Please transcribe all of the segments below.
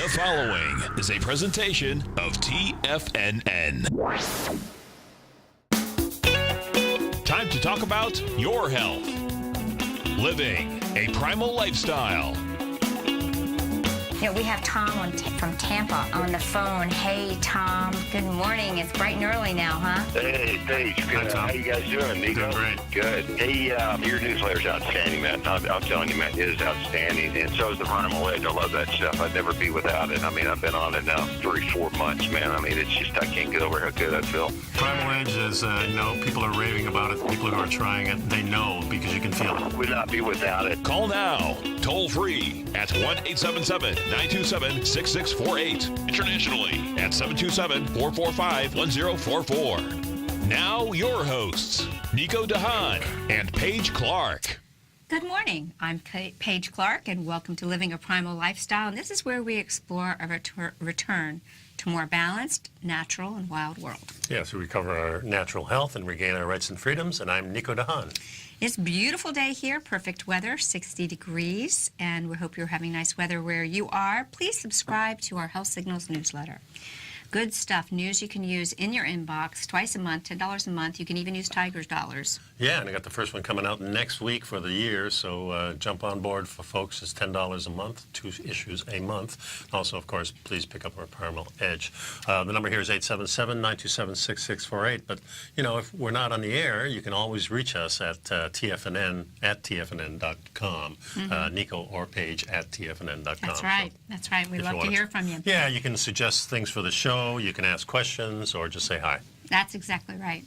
The following is a presentation of TFNN. Time to talk about your health. Living a primal lifestyle. You know, we have Tom from Tampa on the phone. Hey, Tom. Good morning. It's bright and early now, huh? Hey, Paige. Good. Hi, Tom. How you guys doing, Nico? Doing great. Good. Hey, your newsletter's outstanding, man. I'm telling you, man, it is outstanding. And so is the Primal Edge. I love that stuff. I'd never be without it. I mean, I've been on it now 3-4 months, man. I mean, it's just, I can't get over how good I feel. Primal Edge is, people are raving about it. People who are trying it, they know because you can feel it. Would not be without it. Call now, toll free at 1-877-927-6648. Internationally at 727-445-1044. Now your hosts, Nico and Haan and Paige Clarke. Good morning. I'm Paige Clarke, and welcome to Living a Primal Lifestyle. And this is where we explore a return to more balanced, natural, and wild world. Yeah, so we cover our natural health and regain our rights and freedoms, and I'm Nico and Haan. It's a beautiful day here, perfect weather, 60 degrees, and we hope you're having nice weather where you are. Please subscribe to our Health Signals newsletter. Good stuff, news you can use in your inbox twice a month, $10 a month. You can even use Tiger's dollars. Yeah, and I got the first one coming out next week for the year, so jump on board for folks. It's $10 a month, 2 issues a month. Also, of course, please pick up our Primal Edge. The number here is 877-927-6648. But, you know, if we're not on the air, you can always reach us at TFNN at TFNN.com, Nico or Paige at TFNN.com. That's right. So that's right. We love to hear from you. Yeah, you can suggest things for the show. You can ask questions or just say hi. That's exactly right.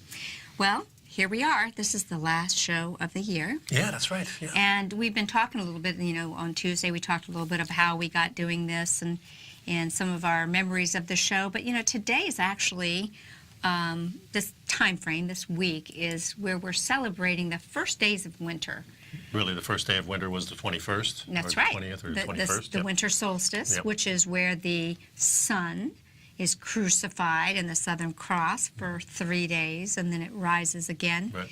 Well, here we are. This is the last show of the year. Yeah, that's right. Yeah. And we've been talking a little bit, you know, on Tuesday we talked a little bit of how we got doing this and some of our memories of the show. But, you know, today is actually, this time frame, this week, is where we're celebrating the first days of winter. Really, the first day of winter was the 21st? That's or right. The 20th or the 21st? The winter solstice, which is where the sun is crucified in the Southern Cross for 3 days, and then it rises again. Right.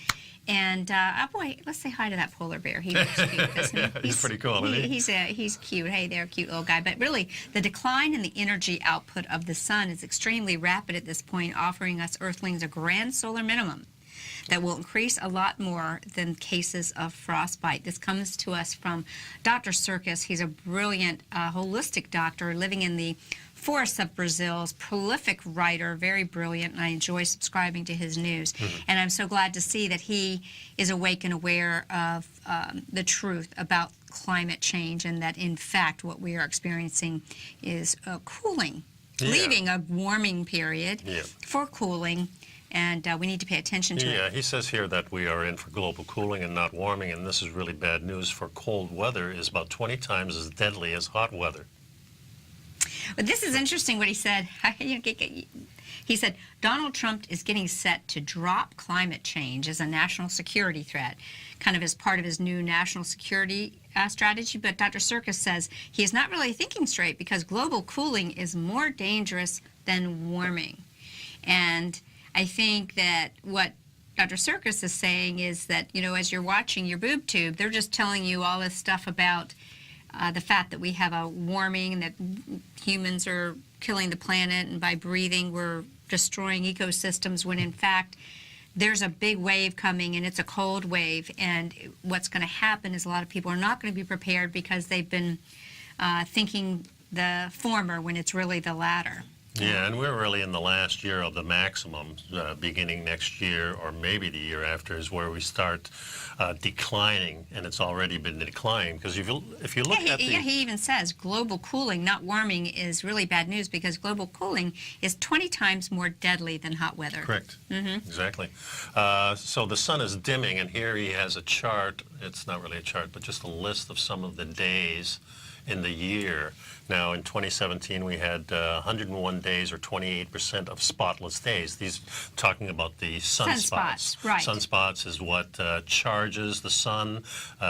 And, boy, let's say hi to that polar bear. He looks cute, doesn't he? Yeah, he's pretty cool, isn't he? He's cute. Hey there, cute little guy. But really, the decline in the energy output of the sun is extremely rapid at this point, offering us Earthlings a grand solar minimum that will increase a lot more than cases of frostbite. This comes to us from Dr. Circus. He's a brilliant holistic doctor living in the forests of Brazil's prolific writer, very brilliant, and I enjoy subscribing to his news. And I'm so glad to see that he is awake and aware of the truth about climate change, and that, in fact, what we are experiencing is cooling, leaving a warming period for cooling. And we need to pay attention to it. Yeah, he says here that we are in for global cooling and not warming, and this is really bad news, for cold weather is about 20 times as deadly as hot weather. But this is interesting what he said. He said, Donald Trump is getting set to drop climate change as a national security threat, kind of as part of his new national security strategy. But Dr. Circus says he is not really thinking straight because global cooling is more dangerous than warming. And I think that what Dr. Circus is saying is that, you know, as you're watching your boob tube, they're just telling you all this stuff about the fact that we have a warming, that humans are killing the planet, and by breathing we're destroying ecosystems, when in fact there's a big wave coming, and it's a cold wave. And what's going to happen is a lot of people are not going to be prepared because they've been thinking the former when it's really the latter. Yeah, and we're really in the last year of the maximum. Beginning next year, or maybe the year after, is where we start declining, and it's already been declining. Because if you look at the... Yeah, he even says global cooling, not warming, is really bad news because global cooling is 20 times more deadly than hot weather. Correct. Exactly. So the sun is dimming, and here he has a chart. It's not really a chart, but just a list of some of the days in the year. Now, in 2017, we had 101 days, or 28% of spotless days. These talking about the sunspots. Right. Sunspots is what charges the sun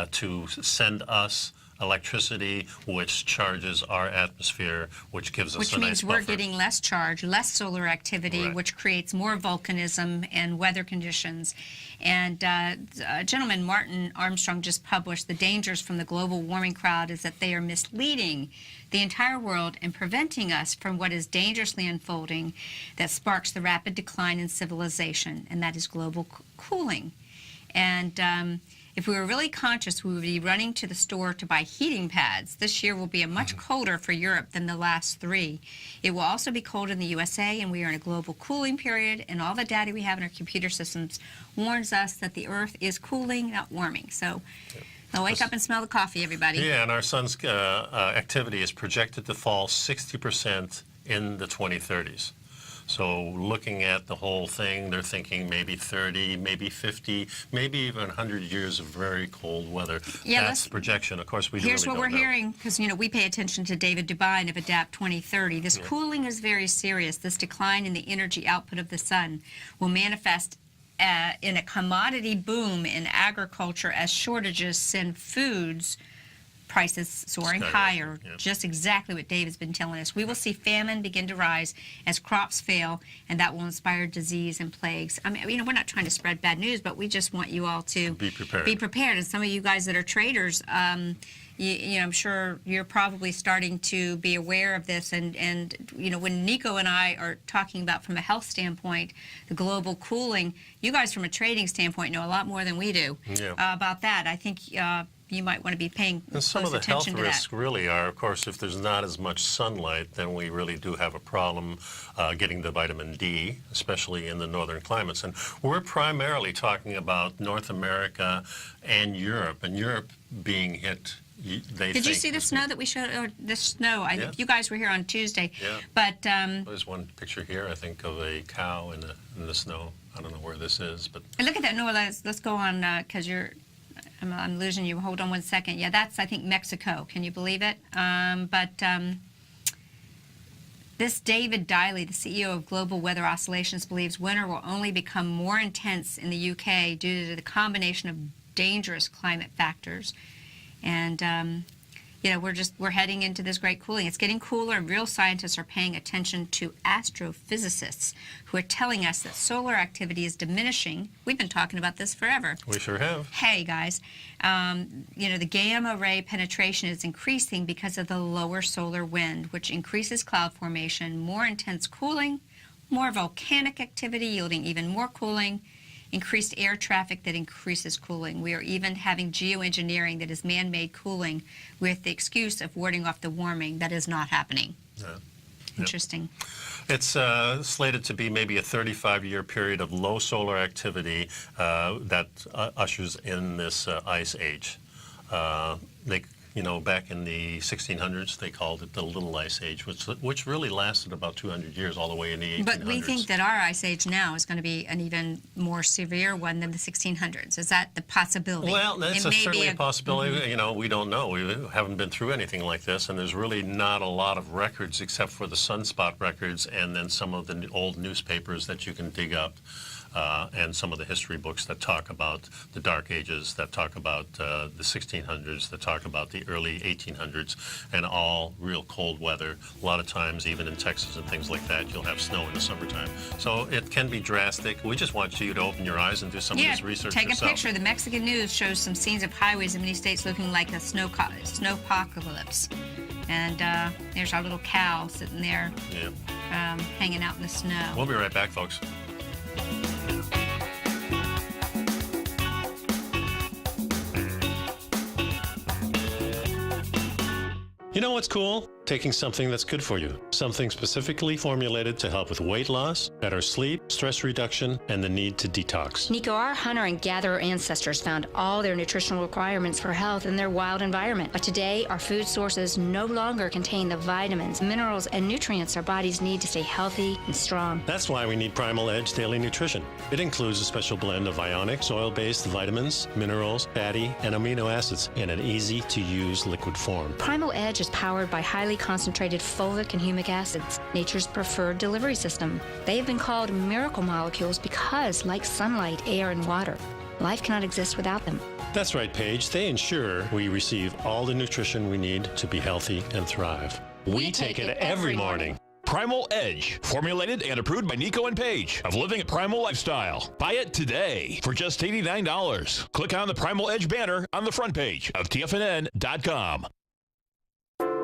to send us electricity, which charges our atmosphere, which gives us Which a nice means we're buffer. getting less charge, less solar activity, Right. which creates more volcanism and weather conditions. And a gentleman, Martin Armstrong, just published the dangers from the global warming crowd is that they are misleading the entire world and preventing us from what is dangerously unfolding that sparks the rapid decline in civilization, and that is global cooling. And if we were really conscious, we would be running to the store to buy heating pads. This year will be a much colder for Europe than the last 3. It will also be cold in the USA, and we are in a global cooling period, and all the data we have in our computer systems warns us that the Earth is cooling, not warming. So now wake up and smell the coffee, everybody. Yeah, and our sun's activity is projected to fall 60% in the 2030s. So looking at the whole thing, they're thinking maybe 30, maybe 50, maybe even 100 years of very cold weather. Yeah, that's the projection. Of course, we Here's really what don't we're know. hearing, because we pay attention to David Dubine of Adapt 2030. This cooling is very serious. This decline in the energy output of the sun will manifest in a commodity boom in agriculture as shortages send foods prices soaring higher. Yep. Just exactly what Dave has been telling us. We will see famine begin to rise as crops fail, and that will inspire disease and plagues. I mean, we're not trying to spread bad news, but we just want you all to Be prepared. Be prepared. And some of you guys that are traders, I'm sure you're probably starting to be aware of this. And when Nico and I are talking about from a health standpoint, the global cooling, you guys from a trading standpoint know a lot more than we do about that. I think you might want to be paying And some of close the health attention to risks that. really are, of course, if there's not as much sunlight, then we really do have a problem getting the vitamin D, especially in the northern climates. And we're primarily talking about North America and Europe being hit. Did you see the snow that we showed? Or the snow? Yeah. You guys were here on Tuesday. Yeah. But There's one picture here, I think, of a cow in the snow. I don't know where this is, but look at that. No, let's go on because I'm losing you. Hold on one second. Yeah, that's, I think, Mexico. Can you believe it? This David Diley, the CEO of Global Weather Oscillations, believes winter will only become more intense in the UK due to the combination of dangerous climate factors. And we're heading into this great cooling. It's getting cooler, and real scientists are paying attention to astrophysicists who are telling us that solar activity is diminishing. We've been talking about this forever. we sure have. Hey, guys, the gamma ray penetration is increasing because of the lower solar wind, which increases cloud formation, more intense cooling, more volcanic activity yielding even more cooling, increased air traffic that increases cooling. We are even having geoengineering that is man-made cooling with the excuse of warding off the warming. That is not happening. Yeah. Interesting. It's slated to be maybe a 35-year period of low solar activity that ushers in this ice age. Back in the 1600s, they called it the Little Ice Age, which really lasted about 200 years, all the way in the 1800s. But we think that our ice age now is going to be an even more severe one than the 1600s. Is that the possibility? Well, that's certainly a possibility. Mm-hmm. We don't know. We haven't been through anything like this, and there's really not a lot of records except for the sunspot records and then some of the old newspapers that you can dig up. And some of the history books that talk about the Dark Ages, that talk about the 1600s, that talk about the early 1800s, and all real cold weather. A lot of times, even in Texas and things like that, you'll have snow in the summertime. So it can be drastic. We just want you to open your eyes and do some of this research take yourself. a picture. The Mexican news shows some scenes of highways in many states looking like a snowpocalypse. And there's our little cow sitting there hanging out in the snow. We'll be right back, folks. You know what's cool? Taking something that's good for you. Something specifically formulated to help with weight loss, better sleep, stress reduction, and the need to detox. Nico, our hunter and gatherer ancestors found all their nutritional requirements for health in their wild environment. But today, our food sources no longer contain the vitamins, minerals, and nutrients our bodies need to stay healthy and strong. That's why we need Primal Edge Daily Nutrition. It includes a special blend of ionic, soil-based vitamins, minerals, fatty, and amino acids in an easy-to-use liquid form. Primal Edge is powered by highly concentrated fulvic and humic acids, nature's preferred delivery system. They have been called miracle molecules because, like sunlight, air, and water, Life cannot exist without them. That's right, Paige. They ensure we receive all the nutrition we need to be healthy and thrive. We take it every morning. Primal Edge, formulated and approved by Nico and Paige of Living a Primal Lifestyle. Buy it today for just $89. Click on the Primal Edge banner on the front page of TFNN.com.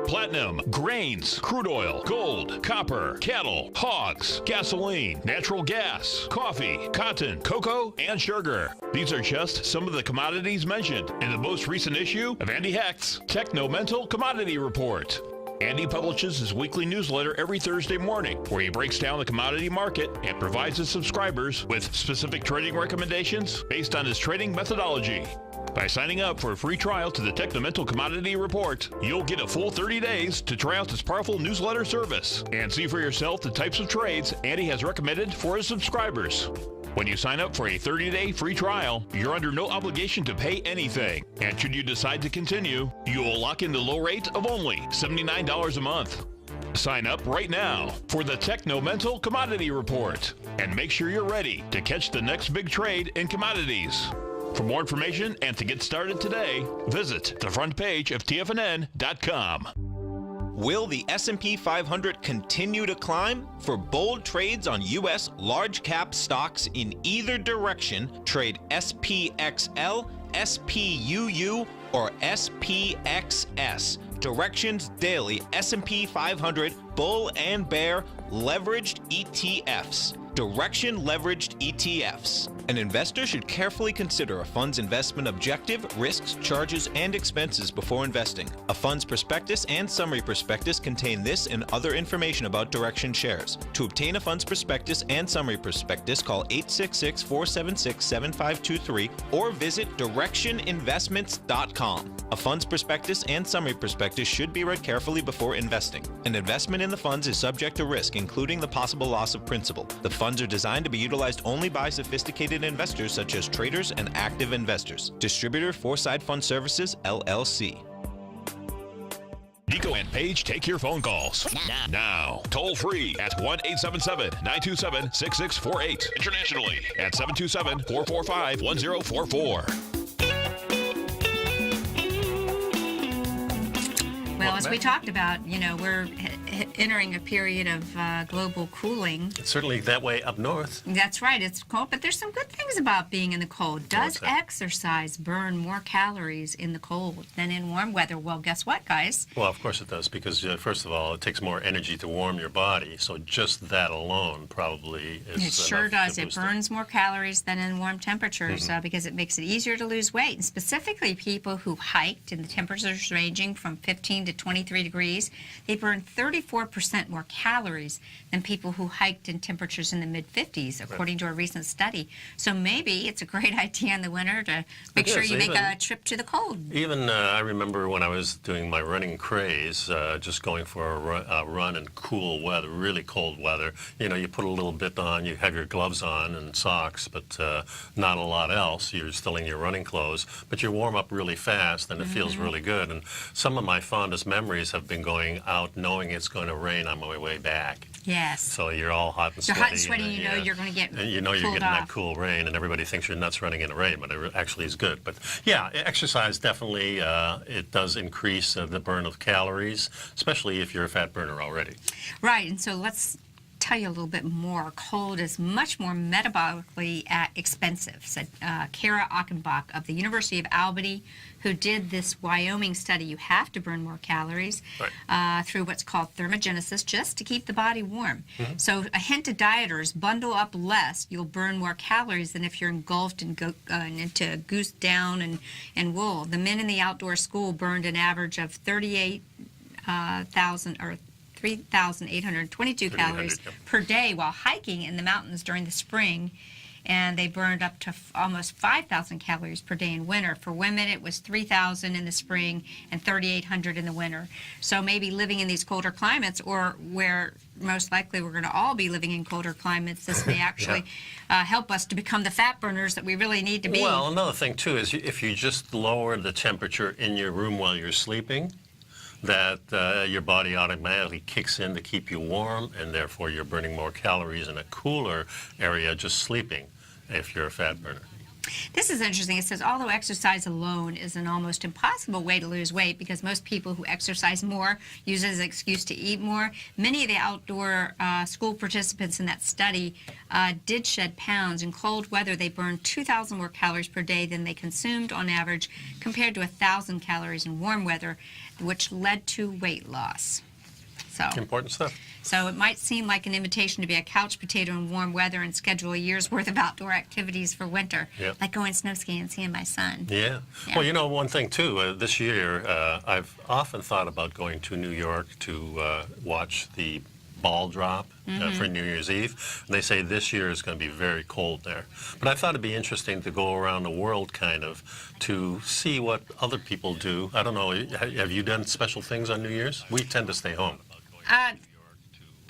Platinum, grains, crude oil, gold, copper, cattle, hogs, gasoline, natural gas, coffee, cotton, cocoa, and sugar. These are just some of the commodities mentioned in the most recent issue of Andy Hecht's Techno-Mental Commodity Report. Andy publishes his weekly newsletter every Thursday morning, where he breaks down the commodity market and provides his subscribers with specific trading recommendations based on his trading methodology. By signing up for a free trial to the Techno-Mental Commodity Report, you'll get a full 30 days to try out this powerful newsletter service and see for yourself the types of trades Andy has recommended for his subscribers. When you sign up for a 30-day free trial, you're under no obligation to pay anything. And should you decide to continue, you will lock in the low rate of only $79 a month. Sign up right now for the Techno-Mental Commodity Report and make sure you're ready to catch the next big trade in commodities. For more information and to get started today, visit the front page of TFNN.com. Will the S&P 500 continue to climb? For bold trades on U.S. large-cap stocks in either direction, trade SPXL, SPUU, or SPXS. Directions Daily S&P 500 Bull and Bear Leveraged ETFs. Direction Leveraged ETFs. An investor should carefully consider a fund's investment objective, risks, charges, and expenses before investing. A fund's prospectus and summary prospectus contain this and other information about Direction shares. To obtain a fund's prospectus and summary prospectus, call 866-476-7523 or visit directioninvestments.com. A fund's prospectus and summary prospectus should be read carefully before investing. An investment in the funds is subject to risk, including the possible loss of principal. The funds are designed to be utilized only by sophisticated investors such as traders and active investors. Distributor Foreside Fund Services, LLC. Nico and Paige take your phone calls now. Toll free at 1-877-927-6648. Internationally at 727-445-1044. Well, as we talked about, we're entering a period of global cooling. It's certainly that way up north. That's right. It's cold, but there's some good things about being in the cold. Does exercise burn more calories in the cold than in warm weather? Well, guess what, guys? Well, of course it does, because first of all, it takes more energy to warm your body, so just that alone probably is It sure does. It burns more calories than in warm temperatures because it makes it easier to lose weight. And specifically, people who hiked in the temperatures ranging from 15 to 23 degrees, they burn 34% more calories than people who hiked in temperatures in the mid-50s, according to a recent study. So maybe it's a great idea in the winter to make sure you make a trip to the cold. Even I remember when I was doing my running craze, just going for a run in cool weather, really cold weather. You put a little bit on, you have your gloves on and socks, but not a lot else. You're still in your running clothes, but you warm up really fast and it feels really good. And some of my fondest memories have been going out knowing it's going to rain on my way back. Yes. So you're all hot and You're sweaty. hot and sweaty, and you're going to get and you're getting that cool rain, and everybody thinks you're nuts running in the rain, but it actually is good. But yeah, exercise definitely, it does increase the burn of calories, especially if you're a fat burner already. Right, and so let's tell you a little bit more. Cold is much more metabolically expensive, said Kara Achenbach of the University of Albany, who did this Wyoming study. You have to burn more calories through what's called thermogenesis just to keep the body warm. So a hint to dieters, bundle up less. You'll burn more calories than if you're engulfed into goose down and wool. The men in the outdoor school burned an average of 3,822 calories per day while hiking in the mountains during the spring, and they burned up to almost 5,000 calories per day in winter. For women, it was 3,000 in the spring and 3,800 in the winter. So maybe living in these colder climates, or where most likely we're going to all be living in colder climates, this may actually help us to become the fat burners that we really need to be. Well, another thing, too, is if you just lower the temperature in your room while you're sleeping, that your body automatically kicks in to keep you warm, and therefore you're burning more calories in a cooler area just sleeping if you're a fat burner. This is interesting. It says, although exercise alone is an almost impossible way to lose weight because most people who exercise more use it as an excuse to eat more, many of the outdoor school participants in that study did shed pounds. In cold weather, they burned 2,000 more calories per day than they consumed on average, compared to 1,000 calories in warm weather, which led to weight loss. So Important stuff. So it might seem like an invitation to be a couch potato in warm weather and schedule a year's worth of outdoor activities for winter, Yep. like going snow skiing and seeing my son. Yeah. Yeah. Well, you know, one thing, too, this year, I've often thought about going to New York to watch the ball drop for New Year's Eve. And they say this year is going to be very cold there. But I thought it'd be interesting to go around the world, kind of, to see what other people do. I don't know, have you done special things on New Year's? We tend to stay home.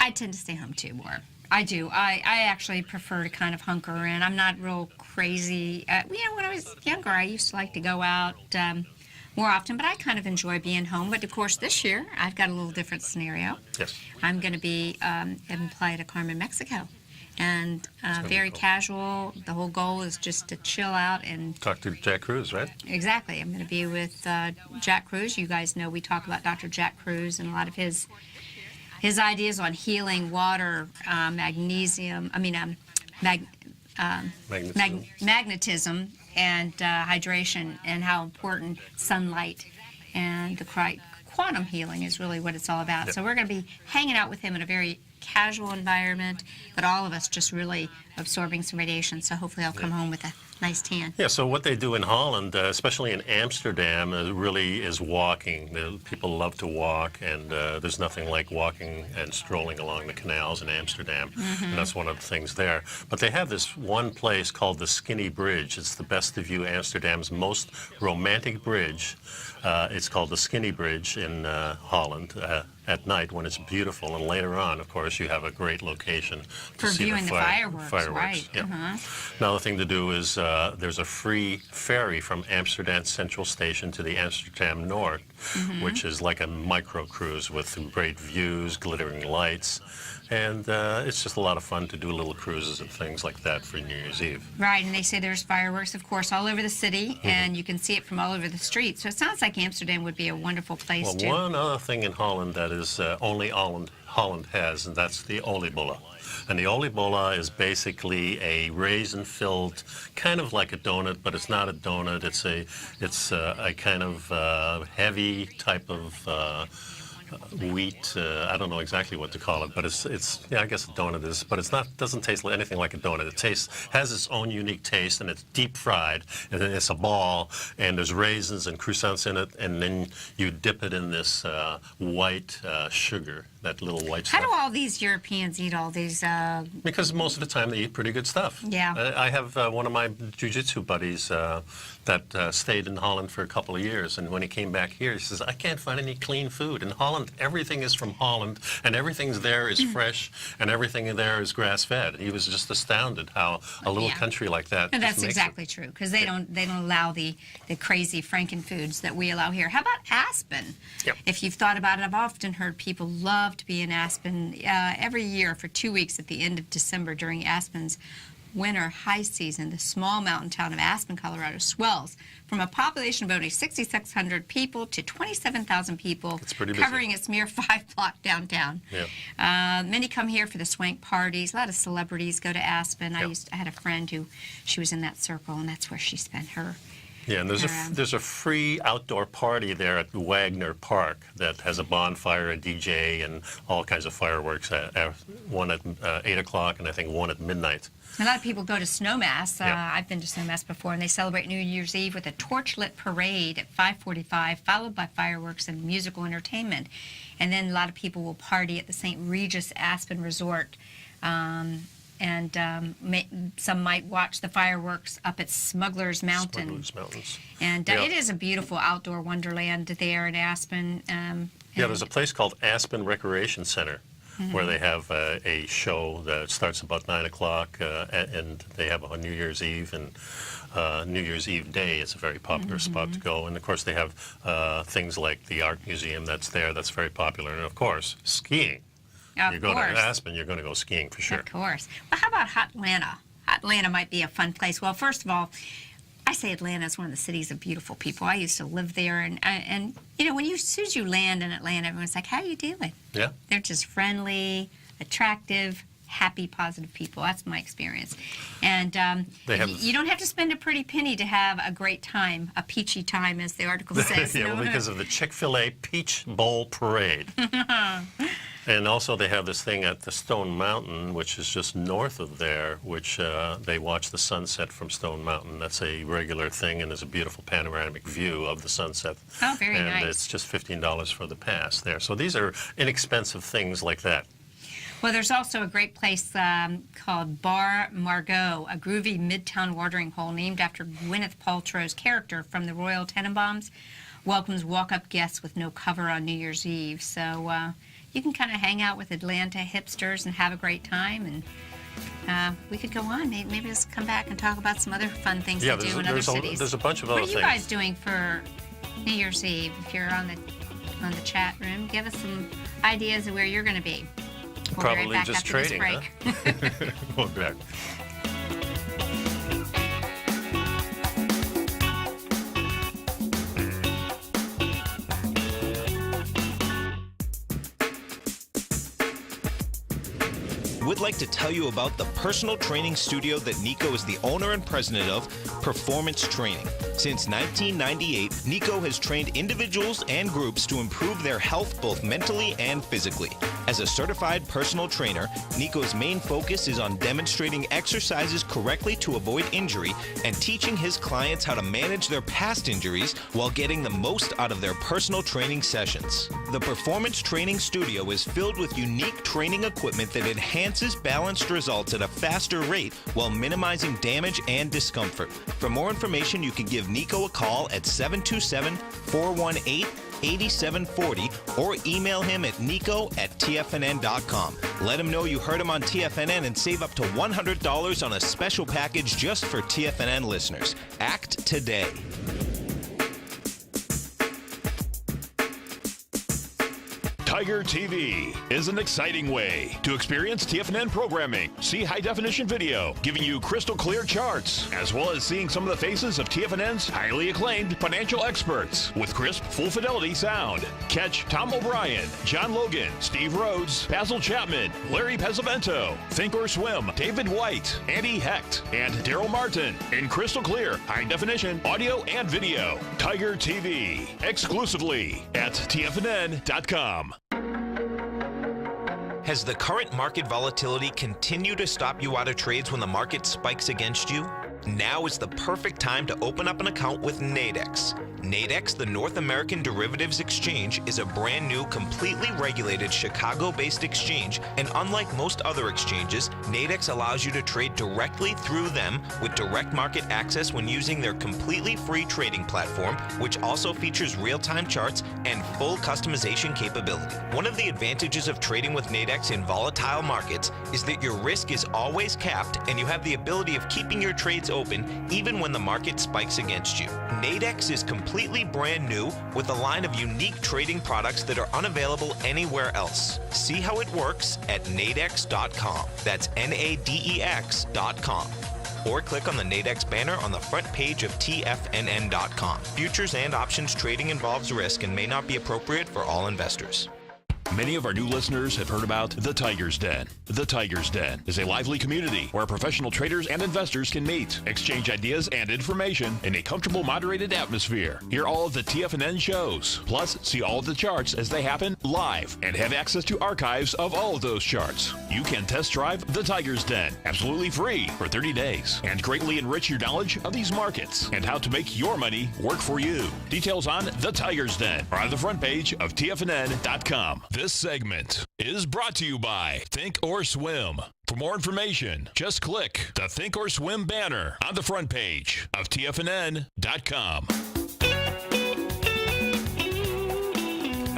I tend to stay home too more. I do. I actually prefer to kind of hunker in. I'm not real crazy. When I was younger, I used to like to go out more often, but I kind of enjoy being home. But of course, this year, I've got a little different scenario. Yes. I'm going to be in Playa Carmen, Mexico. And very cool. Casual. The whole goal is just to chill out and... Talk to Jack Cruz, right? Exactly. I'm going to be with Jack Cruz. You guys know we talk about Dr. Jack Cruz and a lot of his ideas on healing, water, magnetism, and hydration, and how important sunlight and the quantum healing is really what it's all about. Yep. So we're going to be hanging out with him in a very casual environment, but all of us just really absorbing some radiation. So hopefully I'll come home with a nice tan. Yeah, so what they do in Holland, especially in Amsterdam, really is walking. People love to walk, and there's nothing like walking and strolling along the canals in Amsterdam, and that's one of the things there. But they have this one place called the Skinny Bridge. It's the best of view Amsterdam's most romantic bridge. It's called the Skinny Bridge in Holland at night when it's beautiful, and later on, of course, you have a great location to For see viewing the fireworks, right. Yeah. Another thing to do is there's a free ferry from Amsterdam Central Station to the Amsterdam North, which is like a micro cruise with great views, glittering lights, and it's just a lot of fun to do little cruises and things like that for New Year's Eve. Right, and they say there's fireworks, of course, all over the city, and you can see it from all over the streets. So it sounds like Amsterdam would be a wonderful place, Well, too. one other thing in Holland that is only Holland has, and that's the oliebollen. And the oliebollen is basically a raisin-filled, kind of like a donut, but it's not a donut. It's a kind of heavy type of wheat. I don't know exactly what to call it, but it's yeah, I guess a donut is, but it's not. Doesn't taste anything like a donut. It has its own unique taste, and it's deep fried, and then it's a ball, and there's raisins and croissants in it, and then you dip it in this white sugar, that little white stuff. How do all these Europeans eat all these? Because most of the time they eat pretty good stuff. Yeah. I have one of my jiu-jitsu buddies that stayed in Holland for a couple of years, and when he came back here, he says, I can't find any clean food. In Holland, everything is from Holland, and everything there is fresh, and everything there is grass-fed. He was just astounded how a little country like that And just that's makes exactly true, because they don't allow the crazy Frankenfoods that we allow here. How about Aspen? Yep. If you've thought about it, I've often heard people love to be in Aspen every year for 2 weeks at the end of December during Aspen's winter high season. The small mountain town of Aspen, Colorado swells from a population of only 6,600 people to 27,000 people, It's pretty busy. covering its mere 5-block downtown. Yeah. Many come here for the swank parties. A lot of celebrities go to Aspen. Yep. I had a friend who, she was in that circle, and that's where she spent her. Yeah, and there's a free outdoor party there at Wagner Park that has a bonfire, a DJ, and all kinds of fireworks. One at 8 o'clock, and I think one at midnight. A lot of people go to Snowmass. Yeah. I've been to Snowmass before, and they celebrate New Year's Eve with a torch-lit parade at 5:45, followed by fireworks and musical entertainment. And then a lot of people will party at the St. Regis Aspen Resort. Some might watch the fireworks up at Smuggler's Mountain. Smuggler's Mountains. And Yeah. it is a beautiful outdoor wonderland there in Aspen. Yeah, there's a place called Aspen Recreation Center where they have a show that starts about 9 o'clock, and they have on New Year's Eve and New Year's Eve Day. It's a very popular spot to go. And, of course, they have things like the art museum that's there that's very popular. And, of course, skiing. Of You go course. to Aspen, you're going to go skiing for sure. Of course. Well, how about Hotlanta? Hotlanta might be a fun place. Well, first of all, I say Atlanta is one of the cities of beautiful people. I used to live there, and you know, as soon as you land in Atlanta, everyone's like, "How you doing?" Yeah. They're just friendly, attractive, happy, positive people. That's my experience. And you don't have to spend a pretty penny to have a great time, a peachy time, as the article says. Yeah, well, because of the Chick-fil-A Peach Bowl Parade. And also they have this thing at the Stone Mountain, which is just north of there, which they watch the sunset from Stone Mountain. That's a regular thing, and there's a beautiful panoramic view of the sunset. Oh, very nice. And it's just $15 for the pass there. So these are inexpensive things like that. Well, there's also a great place called Bar Margot, a groovy midtown watering hole named after Gwyneth Paltrow's character from the Royal Tenenbaums. Welcomes walk-up guests with no cover on New Year's Eve. So you can kind of hang out with Atlanta hipsters and have a great time. And we could go on. Maybe let's come back and talk about some other fun things to do in other cities. There's a bunch of other things. What are you guys doing for New Year's Eve? If you're on the chat room, give us some ideas of where you're going to be. We'll Probably be right back just after this trading, break. huh? We'll be back. Would like to tell you about the personal training studio that Nico is the owner and president of, Performance Training. Since 1998, Nico has trained individuals and groups to improve their health both mentally and physically. As a certified personal trainer, Nico's main focus is on demonstrating exercises correctly to avoid injury and teaching his clients how to manage their past injuries while getting the most out of their personal training sessions. The Performance Training Studio is filled with unique training equipment that enhances balanced results at a faster rate while minimizing damage and discomfort. For more information, you can give Nico a call at 727-418-8740 or email him at nico@tfnn.com. Let him know you heard him on TFNN and save up to $100 on a special package just for TFNN listeners. Act today. Tiger TV is an exciting way to experience TFNN programming. See high-definition video, giving you crystal clear charts, as well as seeing some of the faces of TFNN's highly acclaimed financial experts with crisp, full-fidelity sound. Catch Tom O'Brien, John Logan, Steve Rhodes, Basil Chapman, Larry Pesavento, Think or Swim, David White, Andy Hecht, and Daryl Martin in crystal clear, high-definition audio and video. Tiger TV, exclusively at TFNN.com. Has the current market volatility continued to stop you out of trades when the market spikes against you? Now is the perfect time to open up an account with Nadex. Nadex, the North American Derivatives Exchange, is a brand new, completely regulated Chicago-based exchange, and unlike most other exchanges, Nadex allows you to trade directly through them with direct market access when using their completely free trading platform, which also features real-time charts and full customization capability. One of the advantages of trading with Nadex in volatile markets is that your risk is always capped and you have the ability of keeping your trades open even when the market spikes against you. Nadex is completely brand new with a line of unique trading products that are unavailable anywhere else. See how it works at nadex.com. That's NADEX.com. Or click on the Nadex banner on the front page of TFNN.com. Futures and options trading involves risk and may not be appropriate for all investors. Many of our new listeners have heard about The Tiger's Den. The Tiger's Den is a lively community where professional traders and investors can meet, exchange ideas and information in a comfortable, moderated atmosphere. Hear all of the TFNN shows, plus see all of the charts as they happen live and have access to archives of all of those charts. You can test drive The Tiger's Den absolutely free for 30 days and greatly enrich your knowledge of these markets and how to make your money work for you. Details on The Tiger's Den are on the front page of TFNN.com. This segment is brought to you by Think or Swim. For more information, just click the Think or Swim banner on the front page of TFNN.com.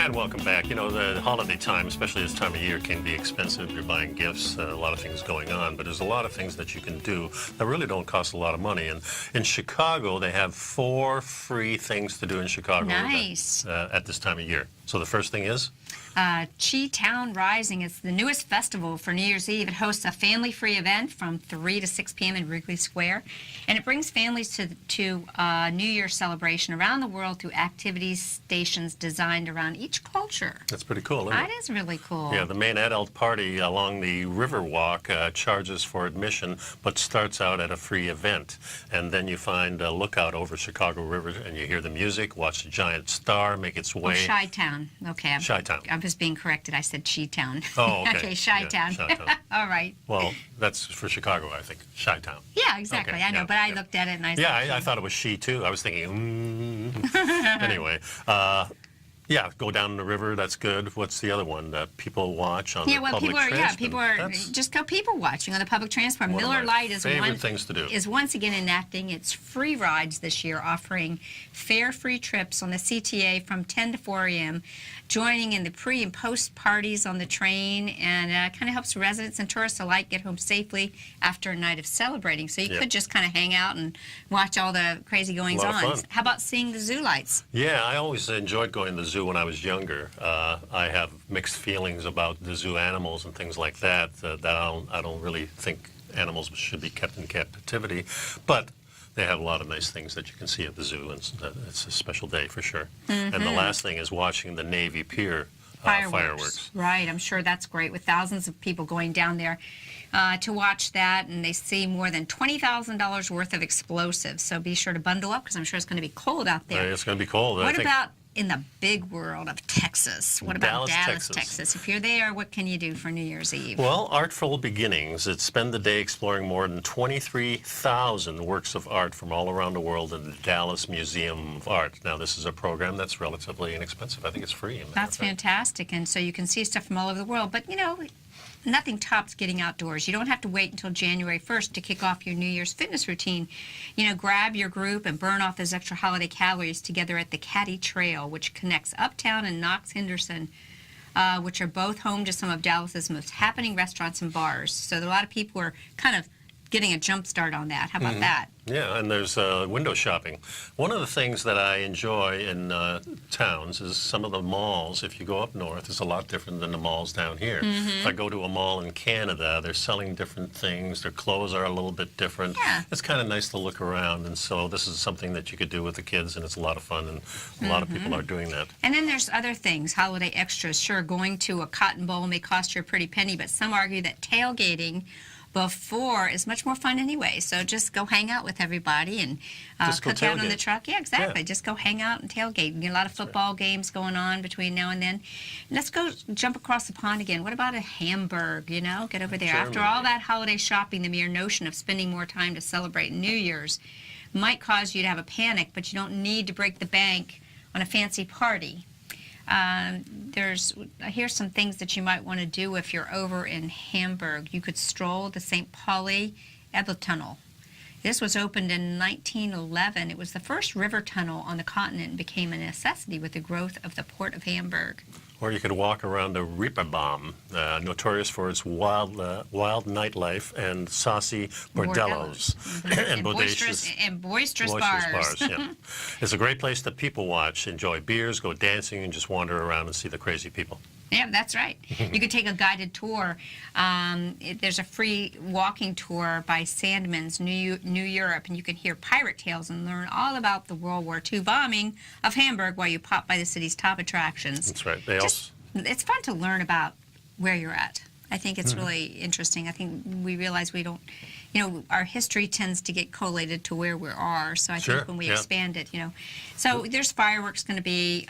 And welcome back. You know, the holiday time, especially this time of year, can be expensive. You're buying gifts, a lot of things going on, but there's a lot of things that you can do that really don't cost a lot of money. And in Chicago, they have 4 free things to do in Chicago Nice. at this time of year. So the first thing is? Chi Town Rising. It's the newest festival for New Year's Eve. It hosts a family-free event from 3 to 6 p.m. in Wrigley Square, and it brings families to New Year's celebration around the world through activities stations designed around each culture. That's pretty cool, isn't it? That is really cool. Yeah, the main adult party along the Riverwalk charges for admission, but starts out at a free event. And then you find a lookout over Chicago River, and you hear the music, watch the giant star make its way. Chi-Town. Okay. Chi-Town. I was being corrected. I said Chi-Town. Oh, okay. Okay, Chi-Town. Yeah, Chi-Town. All right. Well, that's for Chicago, I think. Chi-Town. Yeah, exactly. Okay, I know, yeah, but I yeah. looked at it and I said, Yeah, I thought it was she, too. I was thinking, Anyway, yeah, go down the river. That's good. What's the other one that people watch on the public transport? people are That's just go people watching on the public transport. one of Miller my Lite is favorite things to do. once again enacting its free rides this year, offering fare-free trips on the CTA from 10 to 4 a.m., joining in the pre and post parties on the train, and kind of helps residents and tourists alike get home safely after a night of celebrating. So you Yep. could just kind of hang out and watch all the crazy goings lot of on. fun. How about seeing the zoo lights? Yeah, I always enjoyed going to the zoo when I was younger. I have mixed feelings about the zoo animals and things like that. I don't really think animals should be kept in captivity, but they have a lot of nice things that you can see at the zoo, and it's a special day for sure. And the last thing is watching the Navy Pier fireworks. Right, I'm sure that's great, with thousands of people going down there to watch that, and they see more than $20,000 worth of explosives. So be sure to bundle up, because I'm sure it's going to be cold out there. It's going to be cold. I What think about in the big world of Texas? What about Dallas, Texas? If you're there, what can you do for New Year's Eve? Well, Artful Beginnings. It's spend the day exploring more than 23,000 works of art from all around the world in the Dallas Museum of Art. Now, this is a program that's relatively inexpensive. I think it's free. That's fantastic, and so you can see stuff from all over the world. But, you know, nothing tops getting outdoors. You don't have to wait until January 1st to kick off your New Year's fitness routine. You know, grab your group and burn off those extra holiday calories together at the Caddy Trail, which connects Uptown and Knox-Henderson, which are both home to some of Dallas's most happening restaurants and bars. So there are a lot of people who are kind of getting a jump start on that. How about that? Yeah, and there's window shopping. One of the things that I enjoy in towns is some of the malls. If you go up north, it's a lot different than the malls down here. If I go to a mall in Canada, they're selling different things. Their clothes are a little bit different. Yeah. It's kind of nice to look around, and so this is something that you could do with the kids, and it's a lot of fun, and a lot of people are doing that. And then there's other things, holiday extras. Sure, going to a Cotton Bowl may cost you a pretty penny, but some argue that tailgating before is much more fun anyway. So just go hang out with everybody and cook out on the truck. Yeah, exactly. Yeah. Just go hang out and tailgate. You get a lot of football games going on between now and then. Let's go jump across the pond again. What about a Hamburg, you know? Get over there. Germany. After all that holiday shopping, the mere notion of spending more time to celebrate New Year's might cause you to have a panic, but you don't need to break the bank on a fancy party. Here's some things that you might want to do if you're over in Hamburg. You could stroll the St. Pauli Tunnel. This was opened in 1911. It was the first river tunnel on the continent and became a necessity with the growth of the port of Hamburg. Or you could walk around the Reeperbahn, notorious for its wild nightlife and saucy bordellos. And boisterous bars. Yeah. It's a great place to people watch, enjoy beers, go dancing, and just wander around and see the crazy people. Yeah, that's right. You could take a guided tour. There's a free walking tour by Sandman's New Europe, and you can hear pirate tales and learn all about the World War II bombing of Hamburg while you pop by the city's top attractions. That's right. It's fun to learn about where you're at. I think it's really interesting. I think we realize we don't, our history tends to get collated to where we are. So I think when we expand it, So there's fireworks going to be.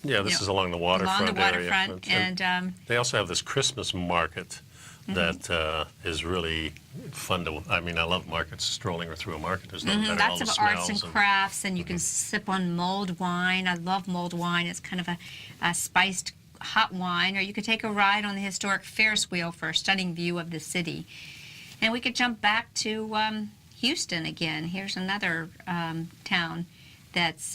This is along the waterfront area. And they also have this Christmas market that is really fun to. I mean, I love markets. Strolling through a market, there's nothing better. Lots of arts and crafts, and you can sip on mulled wine. I love mulled wine. It's kind of a spiced hot wine, or you could take a ride on the historic Ferris wheel for a stunning view of the city. And we could jump back to Houston again. Here's another town that's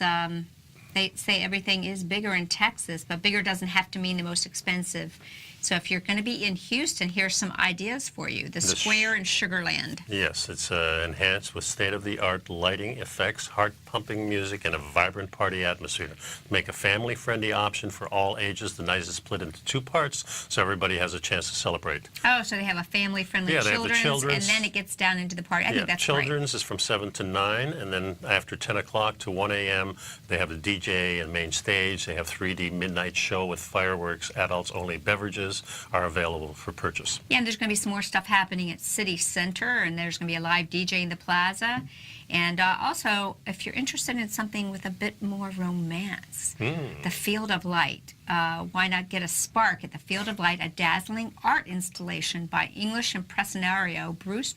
They say everything is bigger in Texas, but bigger doesn't have to mean the most expensive. So if you're going to be in Houston, here's some ideas for you. The Square in Sugar Land. Yes, it's enhanced with state-of-the-art lighting, effects, heart-pumping music, and a vibrant party atmosphere. Make a family-friendly option for all ages. The night is split into 2 parts, so everybody has a chance to celebrate. Oh, so they have a family-friendly Yeah, they have the children's, and then it gets down into the party. I think that's great. Children's is from 7 to 9, and then after 10 o'clock to 1 a.m., they have a DJ and main stage. They have 3D midnight show with fireworks. Adults-only beverages are available for purchase. Yeah, and there's going to be some more stuff happening at City Center, and there's going to be a live DJ in the plaza. And also, if you're interested in something with a bit more romance, the Field of Light. Why not get a spark at the Field of Light, a dazzling art installation by English impresario Bruce